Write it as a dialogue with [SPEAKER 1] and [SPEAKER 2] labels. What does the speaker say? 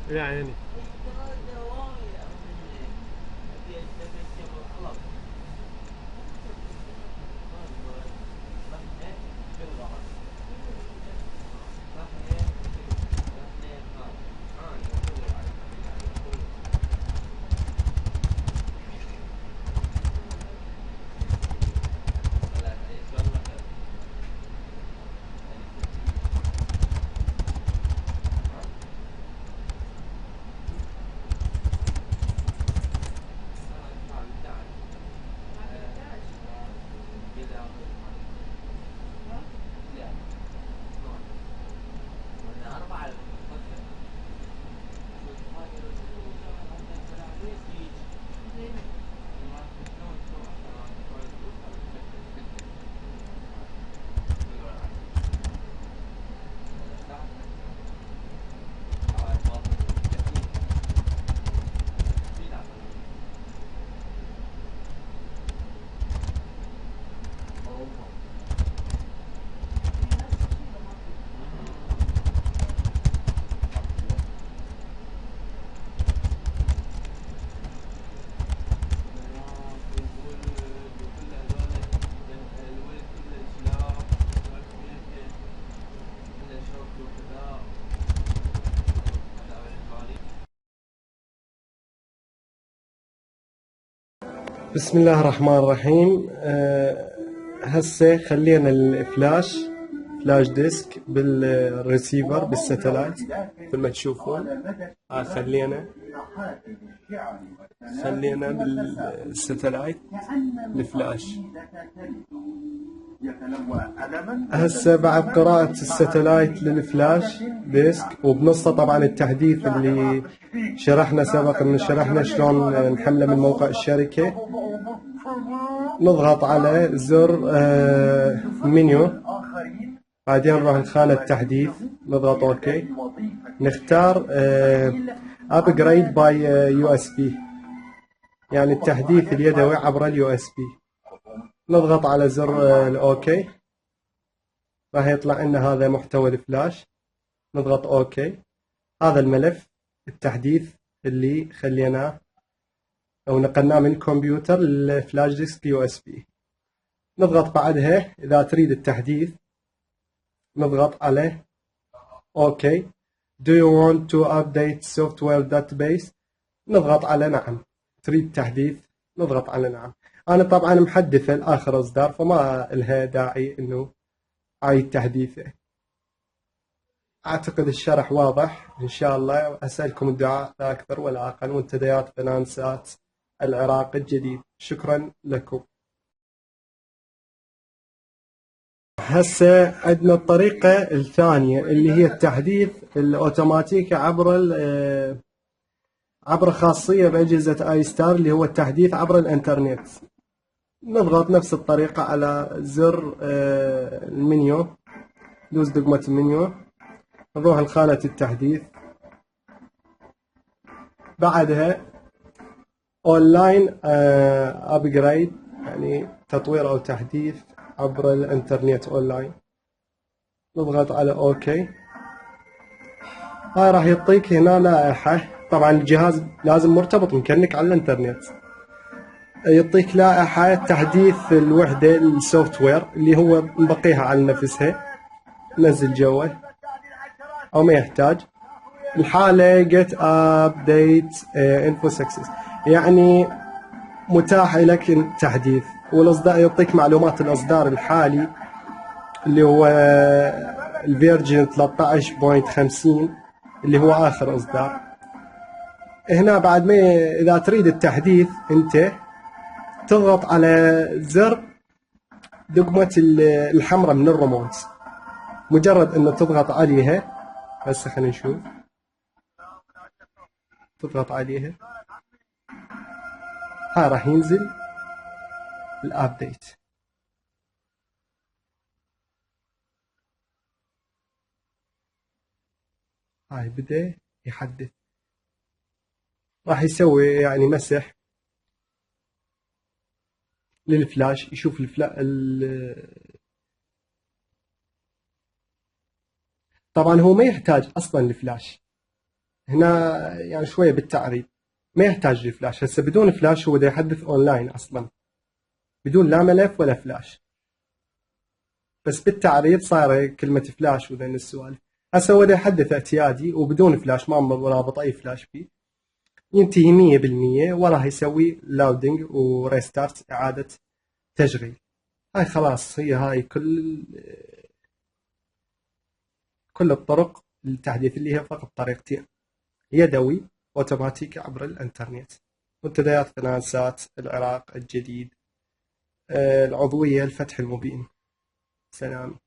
[SPEAKER 1] يعني بسم الله الرحمن الرحيم. هسه خلينا الفلاش ديسك بالريسيفر بالستلايت مثل ما تشوفون. خلينا بالستلايت الفلاش. هسه بعد قراءة الستلايت للفلاش ديسك وبنصه طبعا التحديث اللي شرحنا سبق، انه شرحنا شلون نحمله من موقع الشركة. نضغط على زر منيو، بعدين نروح لخانة التحديث نضغط اوكي، نختار ابجريد باي يو اس بي، يعني التحديث اليدوي عبر اليو اس بي. نضغط على زر الاوكي، راح يطلع لنا هذا محتوى الفلاش. نضغط اوكي. هذا الملف التحديث اللي خليناه او نقلناه من الكمبيوتر للفلاش ديسك يو اس بي. نضغط بعدها اذا تريد التحديث نضغط على اوكي. Do you want to update software database؟ نضغط على نعم. تريد تحديث نضغط على نعم. انا طبعا محدثه لاخر اصدار فما لها داعي انه اعيد تحديثه. اعتقد الشرح واضح ان شاء الله. اسالكم الدعاء لا اكثر ولا اقل. منتديات فنانسات العراق الجديد. شكرا لكم. هسه عندنا الطريقة الثانية اللي هي التحديث الأوتوماتيكي عبر خاصية بأجهزة آي ستار، اللي هو التحديث عبر الإنترنت. نضغط نفس الطريقة على زر المنيو، ندوس دقمة المنيو، نروح لخانة التحديث، بعدها أونلاين أبجريد، يعني تطوير أو تحديث عبر الإنترنت أونلاين. نضغط على أوكي. هاي راح يعطيك هنا لائحة. طبعا الجهاز لازم مرتبط مكنك على الإنترنت. يعطيك لائحة تحديث الوحدة السوفت وير اللي هو مبقيها على نفسها. نزل جوه أو ما يحتاج. الحالة get update info success، يعني متاح لك التحديث. والإصدار يعطيك معلومات الإصدار الحالي اللي هو الفيرجن 13.50 اللي هو آخر إصدار. هنا بعد ما إذا تريد التحديث أنت تضغط على زر دقمة الحمراء من الريموت. مجرد أنه تضغط عليها، هسه خلينا نشوف، تضغط عليها هاي راح ينزل الابديت. هاي بدأ يحدث، راح يسوي يعني مسح للفلاش، يشوف طبعا هو ما يحتاج اصلا الفلاش هنا، يعني شويه بالتعريض ما يحتاج الفلاش. هسه بدون فلاش هو بده يحدث اونلاين اصلا بدون لا ملف ولا فلاش، بس بالتعريض صايره كلمه فلاش وذين السوالف. هسه هو بده يحدث اعتيادي وبدون فلاش، ما رابط اي فلاش فيه، ينتهي 100% وراه يسوي لاودنج وريستارت، اعاده تشغيل. هاي خلاص، هاي كل الطرق للتحديث، اللي هي فقط طريقتين: يدوي، اوتوماتيكي عبر الانترنت، منتديات قناة سات، العراق الجديد، العضوية، الفتح المبين. سلام.